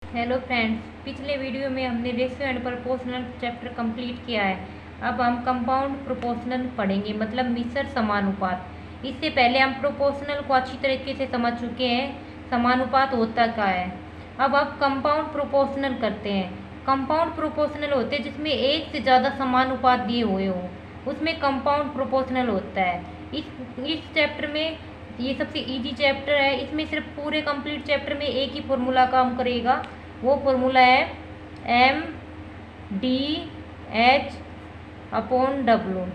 Hello friends, पिछले video में हमने ratio and proportional chapter complete किया है। अब हम कंपाउंड प्रोपोर्शनल पढ़ेंगे, मतलब मिश्र समानुपात। इससे पहले हम प्रोपोर्शनल को अच्छी तरीके से समझ चुके हैं, समानुपात होता क्या है। अब आप कंपाउंड प्रोपोर्शनल करते हैं। कंपाउंड प्रोपोर्शनल होते हैं जिसमें एक से ज़्यादा समानुपात दिए हुए हो, उसमें कंपाउंड प्रोपोर्शनल होता है। इस चैप्टर में ये सबसे इजी चैप्टर है। इसमें सिर्फ पूरे कंप्लीट चैप्टर में एक ही फॉर्मूला काम करेगा। वो फॉर्मूला है MdH/W।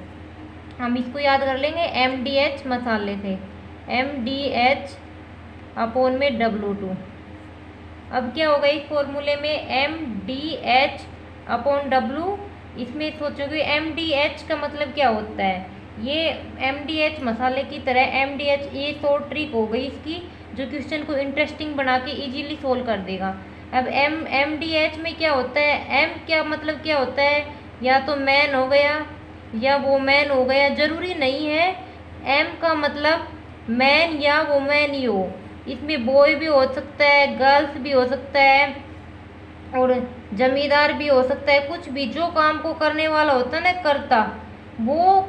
हम इसको याद कर लेंगे MdH मसाले से, MdH/W2। अब क्या होगा इस फॉर्मूले में MdH/W। इसमें सोचोगे MdH का मतलब क्या होता है। ये MdH मसाले की तरह MdH, ये शॉर्ट ट्रिक हो गई इसकी, जो क्वेश्चन को इंटरेस्टिंग बना के इजीली सोल्व कर देगा। अब MdH में क्या होता है, M क्या मतलब क्या होता है, या तो मैन हो गया या वोमैन हो गया, जरूरी नहीं है M का मतलब मैन या वोमैन ही हो। इसमें बॉय भी हो सकता है, गर्ल्स भी हो सकता है, और जमींदार भी हो सकता है। कुछ भी जो काम को करने वाला होता है ना, करता, वो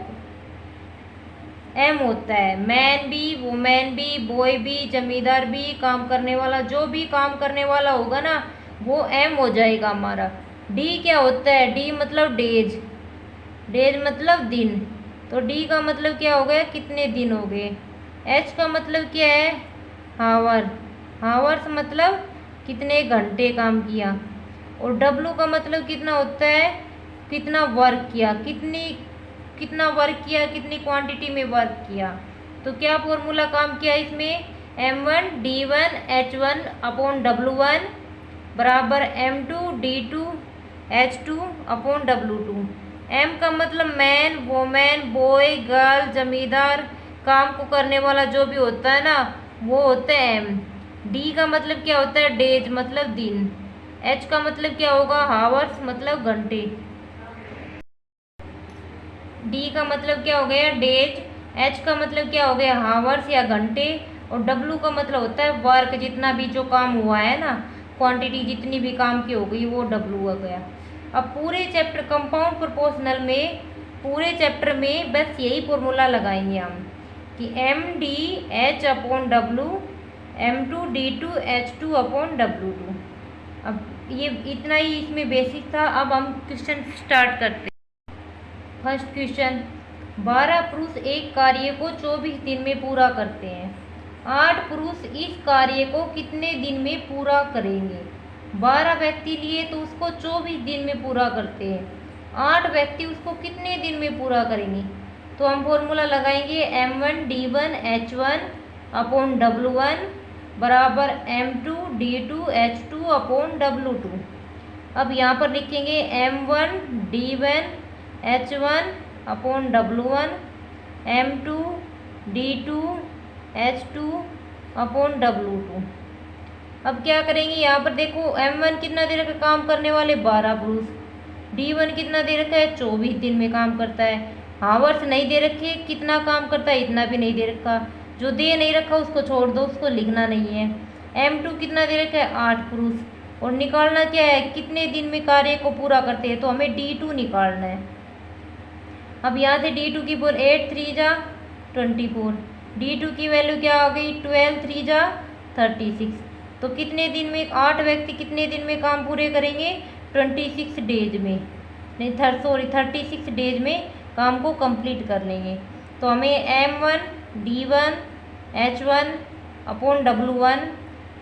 एम होता है। मैन भी, वुमेन भी, बॉय भी, जमींदार भी, काम करने वाला, जो भी काम करने वाला होगा ना, वो एम हो जाएगा हमारा। डी क्या होता है, डी मतलब डेज, डेज मतलब दिन, तो डी का मतलब क्या हो गया, कितने दिन हो गए। एच का मतलब क्या है, हावर, हावर्स मतलब कितने घंटे काम किया। और डब्लू का मतलब कितना होता है, कितना वर्क किया, कितना वर्क किया, कितनी क्वांटिटी में वर्क किया। तो क्या फॉर्मूला काम किया इसमें, M1D1H1/W1 बराबर M2D2H2/W2। M का मतलब मैन, वोमेन, बॉय, गर्ल, जमींदार, काम को करने वाला जो भी होता है ना, वो होता है M। D का मतलब क्या होता है, डेज मतलब दिन। H का मतलब क्या होगा, हावर्स मतलब घंटे। डी का मतलब क्या हो गया, डेज। एच का मतलब क्या हो गया, हावर्स या घंटे। और डब्लू का मतलब होता है वर्क, जितना भी जो काम हुआ है ना, क्वांटिटी जितनी भी काम की हो गई, वो डब्लू हो गया। अब पूरे चैप्टर कंपाउंड प्रोपोर्शनल में, पूरे चैप्टर में बस यही फॉर्मूला लगाएंगे हम कि MdH/W, M2D2H2/W2। अब ये इतना ही इसमें बेसिक था। अब हम क्वेश्चन स्टार्ट करते हैं। फर्स्ट क्वेश्चन, 12 पुरुष एक कार्य को 24 दिन में पूरा करते हैं। 8 पुरुष इस कार्य को कितने दिन में पूरा करेंगे। 12 व्यक्ति लिए तो उसको 24 दिन में पूरा करते हैं। 8 व्यक्ति उसको कितने दिन में पूरा करेंगे। तो हम फॉर्मूला लगाएंगे M1D1H1/W1 बराबर M2D2H2/W2। अब यहाँ पर लिखेंगे M1D1H1/W1 M2D2H2/W2। अब क्या करेंगे, यहाँ पर देखो M1 कितना दे रखा है, काम करने वाले 12 पुरुष। D1 कितना दे रखा है, 24 दिन में काम करता है। हावर्स नहीं दे रखे, कितना काम करता है इतना भी नहीं दे रखा। जो दे नहीं रखा उसको छोड़ दो, उसको लिखना नहीं है। M2 कितना दे रखा है, 8 पुरुष। और निकालना क्या है, कितने दिन में कार्य को पूरा करते हैं, तो हमें D2 निकालना है। अब यहाँ से D2 की 8 3 जा 24, D2 की वैल्यू क्या आ गई, 12 3 जा 36। तो कितने दिन में 8 व्यक्ति कितने दिन में काम पूरे करेंगे, 26 डेज में, नहीं 36 डेज में काम को कंप्लीट कर लेंगे। तो हमें M1D1H1/W1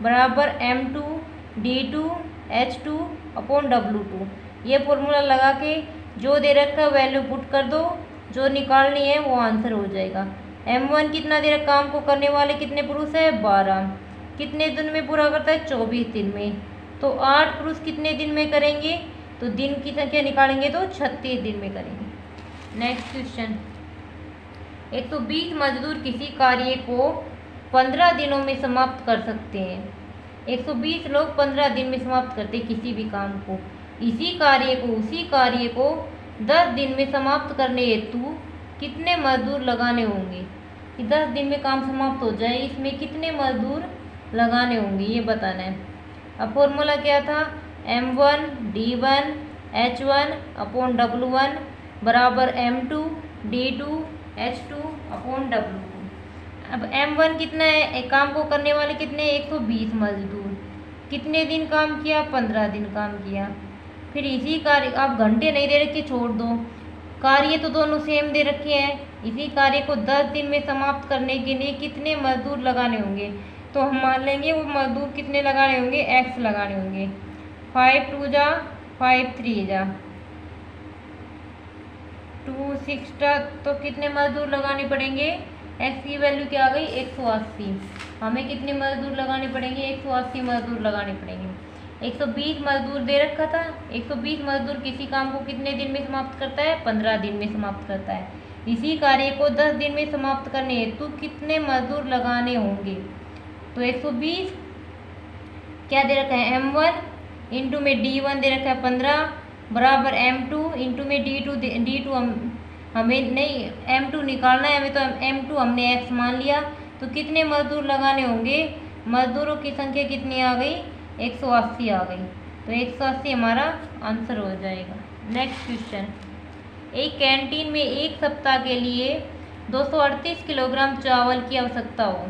बराबर M2D2H2/W2, ये फॉर्मूला लगा के जो दे रखा है वैल्यू पुट कर दो, जो निकालनी है वो आंसर हो जाएगा। M1 कितना दे रखा, काम को करने वाले कितने पुरुष है, 12, कितने दिन में पूरा करता है, 24 दिन में। तो 8 पुरुष कितने दिन में करेंगे, तो दिन की संख्या निकालेंगे तो 36 दिन में करेंगे। नेक्स्ट क्वेश्चन, 120 मजदूर किसी कार्य को 15 दिनों में समाप्त कर सकते हैं। 120 लोग 15 दिन में समाप्त करते हैं किसी भी काम को। उसी कार्य को 10 दिन में समाप्त करने हेतु कितने मजदूर लगाने होंगे। कि 10 दिन में काम समाप्त हो जाए, इसमें कितने मजदूर लगाने होंगे ये बताना है। अब फॉर्मूला क्या था, M1 D1 H1 upon W1 बराबर M2 D2 H2 upon W2। अब M1 कितना है, एक काम को करने वाले कितने, 120 मजदूर, कितने दिन काम किया, 15 दिन काम किया। फिर इसी कार्य, आप घंटे नहीं दे रखे, छोड़ दो, कार्य तो दोनों सेम दे रखे हैं। इसी कार्य को 10 दिन में समाप्त करने के लिए कितने मजदूर लगाने होंगे, तो हम मान लेंगे वो मजदूर कितने लगाने होंगे, x लगाने होंगे। 5 2 जा 5 3 जा 2 6 जा, तो कितने मजदूर लगाने पड़ेंगे, x की वैल्यू क्या आ गई, 180। हमें कितने मजदूर लगाने पड़ेंगे, 180 मजदूर लगाने पड़ेंगे। 120 मजदूर दे रखा था, 120 मजदूर किसी काम को कितने दिन में समाप्त करता है, 15 दिन में समाप्त करता है। इसी कार्य को 10 दिन में समाप्त करने हेतु कितने मजदूर लगाने होंगे, तो 120 क्या दे रखा है, M1 इंटू में D1 दे रखा है 15 बराबर M2 इंटू में D2 हमें नहीं M2 निकालना है हमें, तो M2 हमने x मान लिया। तो कितने मजदूर लगाने होंगे, मजदूरों की संख्या कितनी आ गई, 180 आ गई। तो 180 हमारा आंसर हो जाएगा। नेक्स्ट क्वेश्चन, एक कैंटीन में एक सप्ताह के लिए 238 किलोग्राम चावल की आवश्यकता हो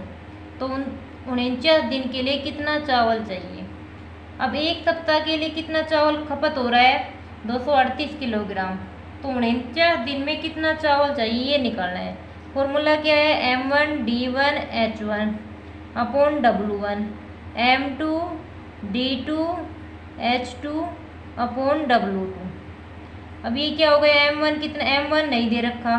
तो 49 दिन के लिए कितना चावल चाहिए। अब एक सप्ताह के लिए कितना चावल खपत हो रहा है, 238 किलोग्राम, तो 49 दिन में कितना चावल चाहिए ये निकालना है। फॉर्मूला क्या है, M1 D1 H1 upon W1 M2 D2 H2 upon W2। अब ये क्या हो गया, M1 कितना, M1 नहीं दे रखा,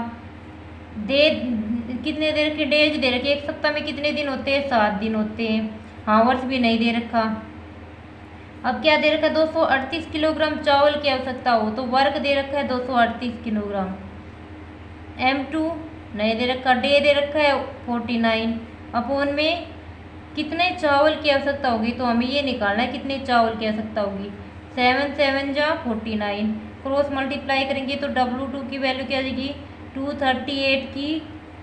कितने दे रखे, डेज दे रखे, एक सप्ताह में कितने दिन होते हैं, 7 दिन होते हैं। हावर्स भी नहीं दे रखा। अब क्या दे रखा है, 238 किलोग्राम चावल की आवश्यकता हो तो वर्क दे रखा है 238 किलोग्राम। M2 नहीं दे रखा, डे दे रखा है 49 अपॉन में कितने चावल की आवश्यकता होगी, तो हमें ये निकालना है कितने चावल की आवश्यकता होगी। 7 7 जा 49, क्रॉस मल्टीप्लाई करेंगे तो W2 की वैल्यू क्या आ जाएगी, 238 की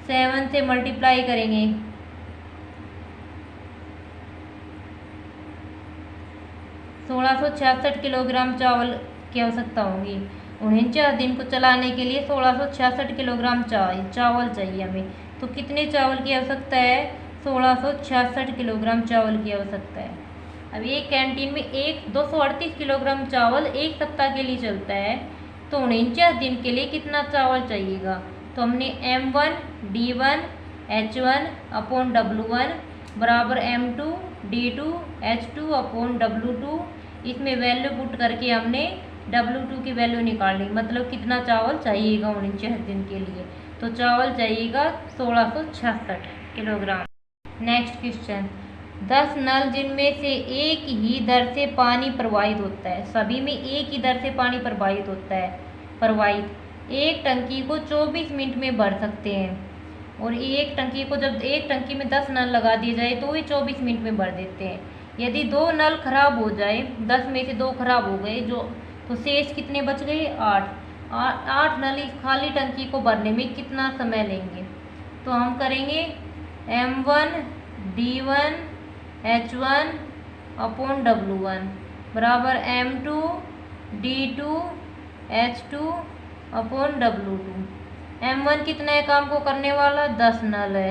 7 से मल्टीप्लाई करेंगे 1666 किलोग्राम चावल की आवश्यकता होगी। 49 दिन को चलाने के लिए 1666 किलोग्राम चावल चाहिए हमें। तो कितने चावल की आवश्यकता है, 1666 किलोग्राम चावल की आवश्यकता है। अब एक कैंटीन में 238 किलोग्राम चावल एक सप्ताह के लिए चलता है तो 49 दिन के लिए कितना चावल चाहिएगा। तो हमने M1 D1 H1 upon W1 बराबर M2 D2 H2 upon W2, इसमें वैल्यू पुट करके हमने W2 की वैल्यू निकाल ली, मतलब कितना चावल चाहिएगा 49 दिन के लिए। तो चावल चाहिएगा 1666 किलोग्राम। नेक्स्ट क्वेश्चन, 10 नल जिनमें से एक ही दर से पानी प्रवाहित होता है, सभी में एक ही दर से पानी प्रवाहित होता है, एक टंकी को 24 मिनट में भर सकते हैं। और एक टंकी को, जब एक टंकी में 10 नल लगा दिए जाए तो भी 24 मिनट में भर देते हैं। यदि 2 नल खराब हो जाए, 10 में से 2 खराब हो गए तो शेष कितने बच गए, 8 नल इस खाली टंकी को भरने में कितना समय लेंगे। तो हम करेंगे M1 D1 H1 upon W1 बराबर M2 D2 H2 upon W2। M1 कितना है काम को करने वाला, 10 नल है,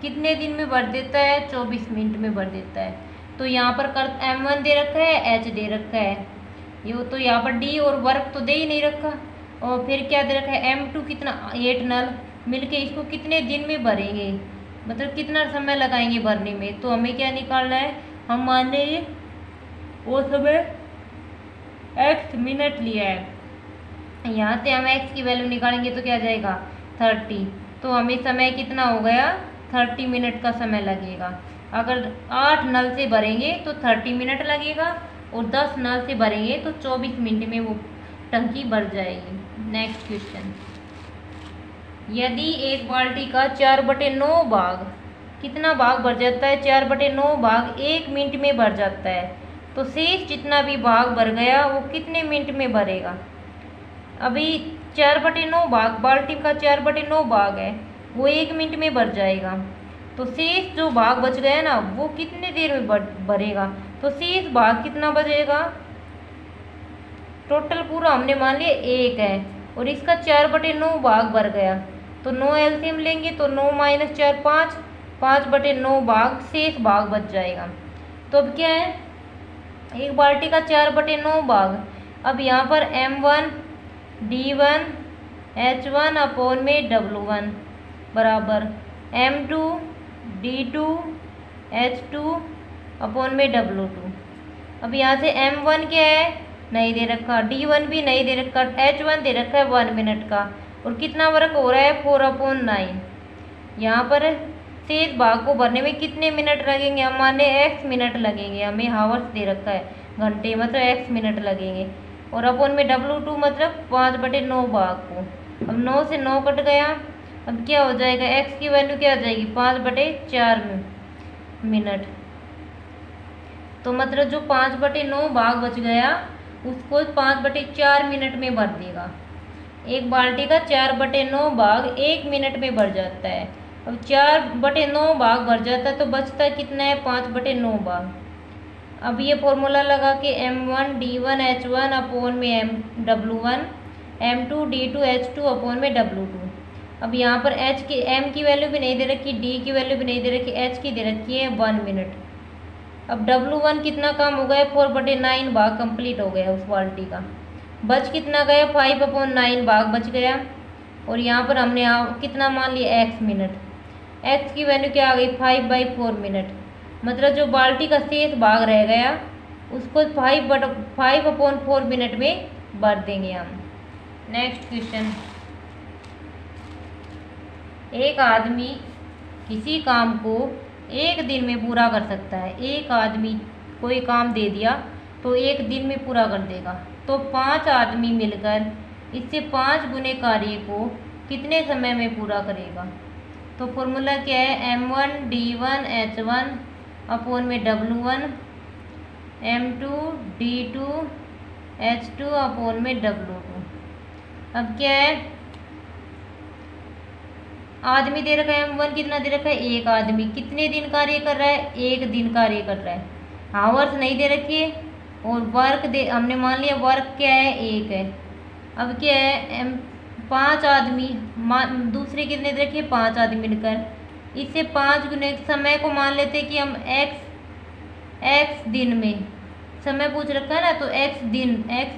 कितने दिन में भर देता है, 24 मिनट में भर देता है। तो यहाँ पर M1 दे रखा है, H दे रखा है, ये तो यहाँ पर D और वर्क तो दे ही नहीं रखा। और फिर क्या दे रखा है, M2 कितना, 8 नल मिलके इसको कितने दिन में भरेंगे, मतलब कितना समय लगाएंगे भरने में। तो हमें क्या निकालना है, हम मान लेंगे वो समय x मिनट लिया है, यहाँ से हम x की वैल्यू निकालेंगे तो क्या जाएगा 30। तो हमें समय कितना हो गया, 30 मिनट का समय लगेगा। अगर 8 नल से भरेंगे तो 30 मिनट लगेगा और 10 नल से भरेंगे तो 24 मिनट में वो टंकी भर जाएगी। नेक्स्ट क्वेश्चन, यदि एक बाल्टी का 4/9 भाग, कितना भाग भर जाता है, 4/9 भाग 1 मिनट में भर जाता है, तो शेष जितना भी भाग भर गया वो कितने मिनट में भरेगा। अभी 4/9 भाग, बाल्टी का 4/9 भाग है, वो 1 मिनट में भर जाएगा। तो शेष जो भाग बच गया ना वो कितने देर में भरेगा, तो शेष भाग कितना बचेगा? टोटल पूरा हमने मान लिया 1 है और इसका 4/9 भाग भर गया, तो 9 एलसीएम लेंगे तो 9 - 4 5, 5/9 भाग शेष भाग बच जाएगा। तो अब क्या है, एक बाल्टी का 4/9 भाग। अब यहाँ पर M1 D1 H1 अपॉन में W1 बराबर M2 D2 H2 अपॉन में W2। अब यहाँ से M1 क्या है, नहीं दे रखा, D1 भी नहीं दे रखा, H1 दे रखा है 1 मिनट का, और कितना वर्क हो रहा है 4/9। यहाँ पर शेष भाग को भरने में कितने मिनट लगेंगे, हम माने x मिनट लगेंगे, हमें हावर्स दे रखा है घंटे, मतलब x मिनट लगेंगे, और अपॉन में W2 मतलब 5/9 भाग को। अब 9 से 9 कट गया, अब क्या हो जाएगा, x की वैल्यू क्या आ जाएगी 5/4 मिनट। तो मतलब जो 5/9 भाग बच गया उसको 5/4 मिनट में भर देगा। एक बाल्टी का 4/9 भाग 1 मिनट में भर जाता है। अब 4/9 भाग भर जाता है तो बचता कितना है 5/9 भाग। अब ये फॉर्मूला लगा के M1 D1 H1 अपॉन में W1 M2 D2 H2 upon में W2। अब यहाँ पर M की वैल्यू भी नहीं दे रखी, D की वैल्यु भी नहीं दे रखी, H की दे रखी है 1 मिनट। अब W1 कितना काम हो गया 4/9 भाग कंप्लीट हो गया उस बाल्टी का। बच कितना गया 5/9 भाग बच गया, और यहाँ पर हमने कितना मान लिया x मिनट। x की वैल्यू क्या आ गई 5/4 मिनट। मतलब जो बाल्टी का शेष भाग रह गया उसको 5/4 मिनट में भर देंगे हम। नेक्स्ट क्वेश्चन, एक आदमी किसी काम को 1 दिन में पूरा कर सकता है। एक आदमी कोई काम दे दिया तो 1 दिन में पूरा कर देगा, तो 5 आदमी मिलकर इससे 5 गुने कार्य को कितने समय में पूरा करेगा? तो फॉर्मूला क्या है, M1 D1 H1 अपॉन में W1 M2 D2 H2 upon में W2। अब क्या है, आदमी दे रखा है M1 कितना दे रखा है, एक आदमी कितने दिन कार्य कर रहा है, 1 दिन कार्य कर रहा है। हावर्स नहीं दे रखी है, और वर्क दे हमने मान लिया वर्क क्या है 1 है। अब क्या है 5 आदमी दूसरे कितने दे रखे 5 आदमी मिलकर, इससे 5 गुने समय को मान लेते कि हम x दिन में, समय पूछ रखा है ना तो x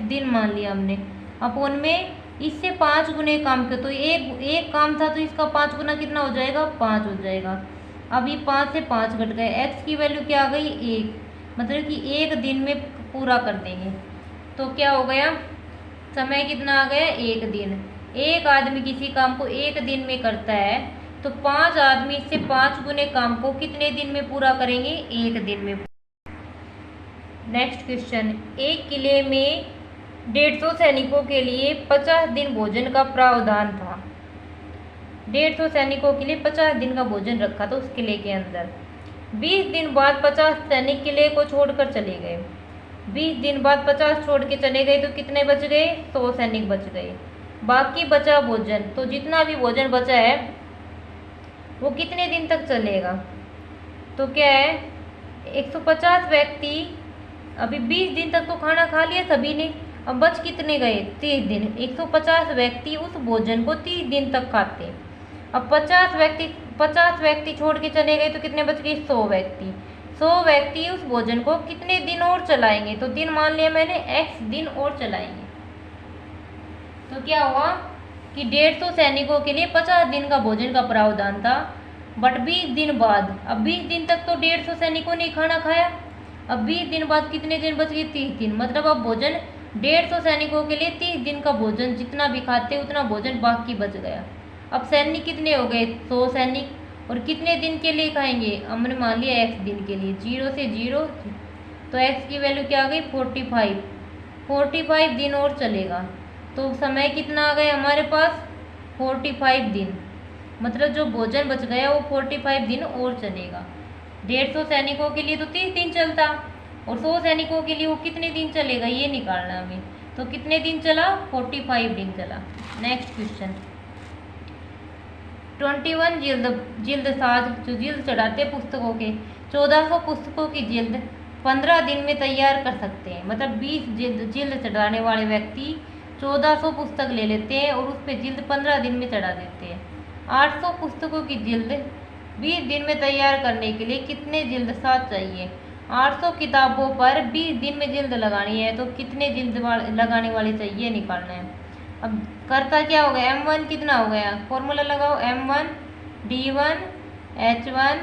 दिन मान लिया हमने, अपॉन में इससे 5 गुने काम के, तो एक काम था तो इसका 5 गुना कितना हो जाएगा 5 हो जाएगा। अब ये 5 से 5 घट गए, x की वैल्यू क्या आ गई 1, मतलब कि 1 दिन में पूरा कर देंगे। तो क्या हो गया, समय कितना आ गया 1 दिन। एक आदमी किसी काम को 1 दिन में करता है तो 5 आदमी इससे 5 गुने काम को कितने दिन में पूरा करेंगे 1 दिन में। नेक्स्ट क्वेश्चन, एक किले में 150 सैनिकों के लिए 50 दिन भोजन का प्रावधान था। 150 सैनिकों के लिए 50 दिन का भोजन रखा था उस किले के अंदर। 20 दिन बाद 50 सैनिक किले को छोड़कर चले गए। 20 दिन बाद 50 छोड़ के चले गए तो कितने बच गए 100 सैनिक बच गए। बाकी बचा भोजन, तो जितना भी भोजन बचा है वो कितने दिन तक चलेगा? तो क्या है 150 व्यक्ति, अभी 20 दिन तक तो खाना खा लिया सभी ने, अब बच कितने गए 30 दिन। 150 व्यक्ति उस भोजन को 30 दिन तक खाते। अब 50 व्यक्ति छोड़ के चले गए तो कितने बच गए 100 व्यक्ति। 100 व्यक्ति उस भोजन को कितने दिन और चलाएंगे? तो दिन मान लिया मैंने x दिन और चलाएंगे। तो क्या हुआ कि 150 सैनिकों के लिए 50 दिन का भोजन का प्रावधान था, बट 20 दिन बाद, अब 20 दिन तक तो 150 सैनिकों ने खाना खाया, अब 20 दिन बाद कितने दिन बच गए 30 दिन। मतलब अब भोजन 150 सैनिकों के लिए 30 दिन का भोजन जितना भी खाते उतना भोजन बाकी बच गया। अब सैनिक कितने हो गए 100 सैनिक, और कितने दिन के लिए खाएंगे, हमने मान लिया x दिन के लिए, 0 से 0, तो x की वैल्यू क्या आ गई 45 दिन और चलेगा। तो समय कितना आ गया हमारे पास 45 दिन, मतलब जो भोजन बच गया वो 45 दिन और चलेगा। 150 सैनिकों के लिए तो 30 दिन चलता, और 100 सैनिकों के लिए वो कितने दिन चलेगा ये निकालना हमें। तो कितने दिन चला 45 दिन चला। नेक्स्ट क्वेश्चन, 21 जिल्द साज, जो जिल्द चढ़ाते पुस्तकों के, 1400 पुस्तकों की जिल्द 15 दिन में तैयार कर सकते हैं। मतलब 20 जिल्द चढ़ाने वाले व्यक्ति 1400 पुस्तक ले लेते हैं और उस पर जिल्द 15 दिन में चढ़ा देते हैं। 800 पुस्तकों की जिल्द 20 दिन में तैयार करने के लिए कितने जिल्द साथ चाहिए? 800 किताबों पर 20 दिन में जिल्द लगानी है तो कितने जिल्द लगाने वाली चाहिए निकालना है। अब करता क्या हो गया, M1 कितना हो गया, फॉर्मूला लगाओ, M1 D1 H1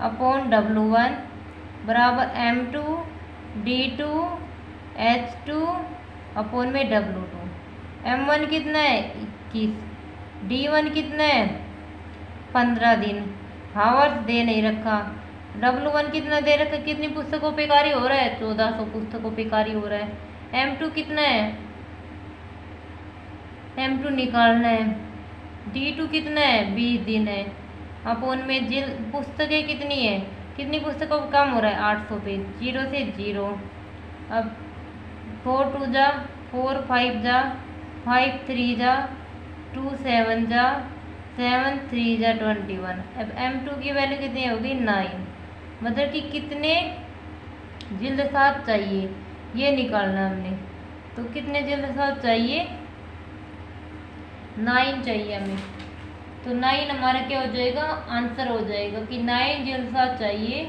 upon W1 बराबर M2 D2 H2 अपॉन में W2। M1 कितना है 21, D1 कितना है 15 दिन, हावर्स दे नहीं रखा, W1 कितना दे रखा, कितनी पुस्तकों पे कार्य हो रहा है 1400 पुस्तकों पे कार्य हो रहा है। M2 कितना है, M2 निकालना है, D2 कितना है 20 दिन है, अपॉन में जिल पुस्तकें कितनी है, कितनी पुस्तकों का काम हो रहा है 800 पे, 0 से 0। अब 4 2 जा 4 5 जा 5 3 जा 2 7 जा 7 3 जा 21। अब M2 की वैल्यू कितनी होगी 9। मतलब कि कितने जिल्द साथ चाहिए ये निकालना हमने। तो कितने जिल्द साथ चाहिए 9 चाहिए हमें। तो 9 हमारा क्या हो जाएगा, आंसर हो जाएगा कि 9 जिल्द साथ चाहिए।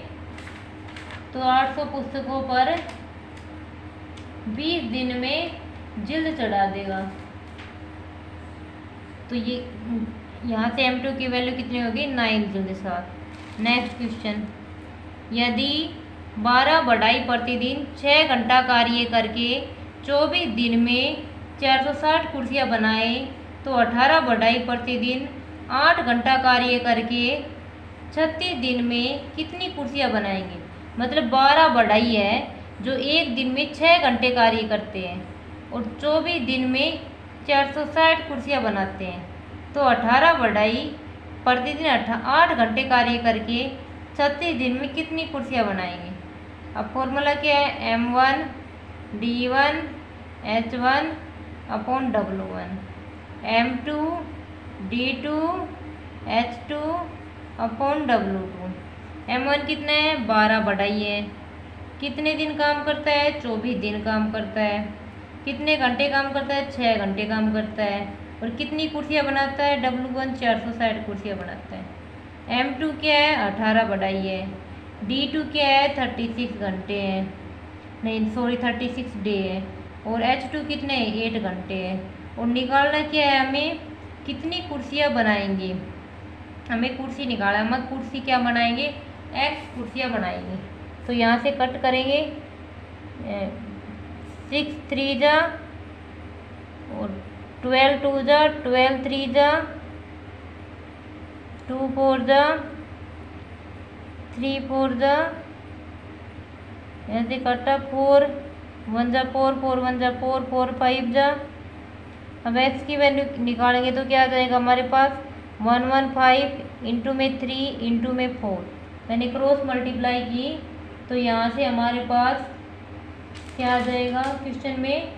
तो 800 पुस्तकों पर 20 दिन में जिल्द चढ़ा देगा। तो ये यहाँ से M2 की वैल्यू कितनी होगी 9 जिल्द साथ। नेक्स्ट क्वेश्चन, यदि 12 बढ़ाई प्रतिदिन 6 घंटा कार्य करके 24 दिन में 460 कुर्सियाँ बनाए तो 18 बढ़ाई प्रतिदिन 8 घंटा कार्य करके 36 दिन में कितनी कुर्सियाँ बनाएंगे। मतलब 12 बढ़ाई है जो एक दिन में 6 घंटे कार्य करते हैं और 24 दिन में 460 कुर्सियाँ बनाते हैं। तो 18 बढ़ाई प्रतिदिन 8 घंटे कार्य करके 36 दिन में कितनी कुर्सियाँ बनाएंगे। अब फॉर्मूला क्या है, M1 D1 H1 upon W1, M2 D2 H2 upon W2। M1 कितना है 12 बढ़ाई है, कितने दिन काम करता है 24 दिन काम करता है, कितने घंटे काम करता है 6 घंटे काम करता है, और कितनी कुर्सियाँ बनाता है W1 460 कुर्सियाँ बनाता है। M2 क्या है 18 बढ़ाई है, D2 क्या है 36 घंटे हैं, नहीं सॉरी 36 डे है, और H2 कितने 8 घंटे हैं। और निकालना क्या है हमें, कितनी कुर्सियाँ बनाएंगे। हमें कुर्सी निकाला, हम कुर्सी क्या बनाएंगे X कुर्सियाँ बनाएंगे। तो यहाँ से कट करेंगे 6 3 जा और 12 2 जा 12 3 जा 2 4 जा 3 4 जा, यहाँ से कटा 4 1 जा 4 4 1 जा 4 4 5 जा। अब x की वैल्यू निकालेंगे तो क्या आ जाएगा हमारे पास 115 इंटू में 3 इंटू में 4। मैंने क्रॉस मल्टीप्लाई की तो यहाँ से हमारे पास क्या आ जाएगा, क्वेश्चन में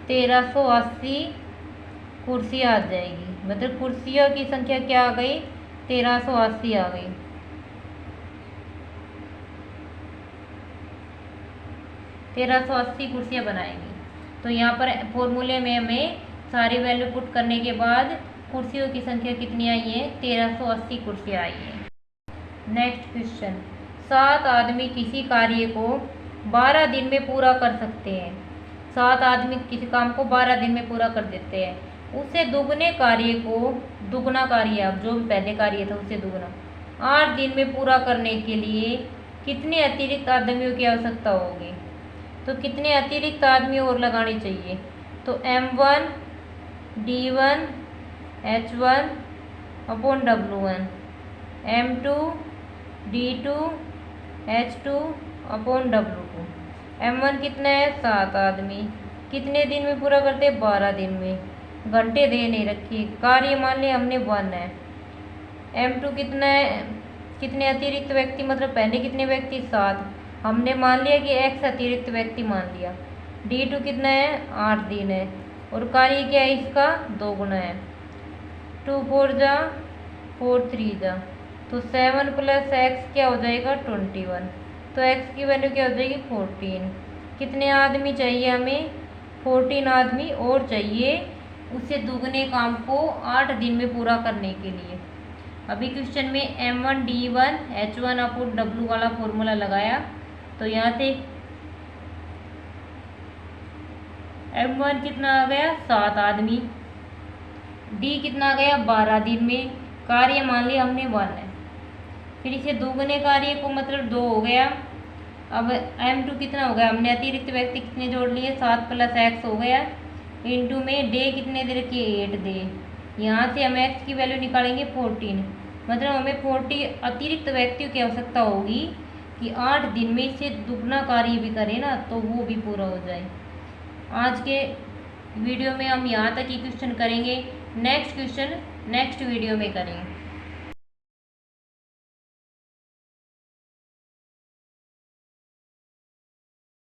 1380 कुर्सियाँ आ जाएगी। मतलब कुर्सियों की संख्या क्या आ गई 1380 आ गई। तेरह सौ 80 कुर्सियाँ बनाएंगी। तो यहाँ पर फॉर्मूले में हमें सारी वैल्यू पुट करने के बाद कुर्सियों की संख्या कितनी आई है 1380 कुर्सियाँ आई है। नेक्स्ट क्वेश्चन, 7 आदमी किसी कार्य को 12 दिन में पूरा कर सकते हैं। 7 आदमी किसी काम को 12 दिन में पूरा कर देते हैं। उससे दुगने कार्य को, दुगना कार्य अब जो भी पहले कार्य था उससे दुगना 8 दिन में पूरा करने के लिए कितने अतिरिक्त आदमियों की आवश्यकता होगी। तो कितने अतिरिक्त आदमी और लगाने चाहिए। तो M1 D1 H1 upon W1, M2 D2 H2 upon W2। M1 कितना है 7 आदमी, कितने दिन में पूरा करते हैं 12 दिन में, घंटे दे नहीं रखी, कार्य मान लिया हमने 1 है। M2 कितना है, कितने अतिरिक्त व्यक्ति, मतलब पहले कितने व्यक्ति 7, हमने मान लिया कि X अतिरिक्त व्यक्ति मान लिया। D2 कितना है 8 दिन है और कार्य क्या है इसका 2 गुना है। 2 4 जा 4 3 जा, तो 7 + X क्या हो जाएगा 21। तो x की वैल्यू क्या हो जाएगी 14। कितने आदमी चाहिए हमें, 14 आदमी और चाहिए उससे दुगने काम को 8 दिन में पूरा करने के लिए। अभी क्वेश्चन में m1 d1 h1 upon w वाला फॉर्मूला लगाया, तो यहाँ से m1 कितना आ गया 7 आदमी, d कितना आ गया 12 दिन में, कार्य मान लिया हमने 1 है, फिर इसे दोगुने कार्य को मतलब 2 हो गया। अब m2 कितना हो गया, हमने अतिरिक्त व्यक्ति कितने जोड़ लिए 7 + x हो गया, इंटू में डे कितने दे रखी है 8 डे, यहाँ से हम x की वैल्यू निकालेंगे 14, मतलब हमें 40 अतिरिक्त व्यक्तियों की आवश्यकता होगी कि 8 दिन में इससे दुगना कार्य भी करें ना, तो वो भी पूरा हो जाए। आज के वीडियो में हम यहाँ तक ही क्वेश्चन करेंगे, नेक्स्ट क्वेश्चन नेक्स्ट वीडियो में करेंगे।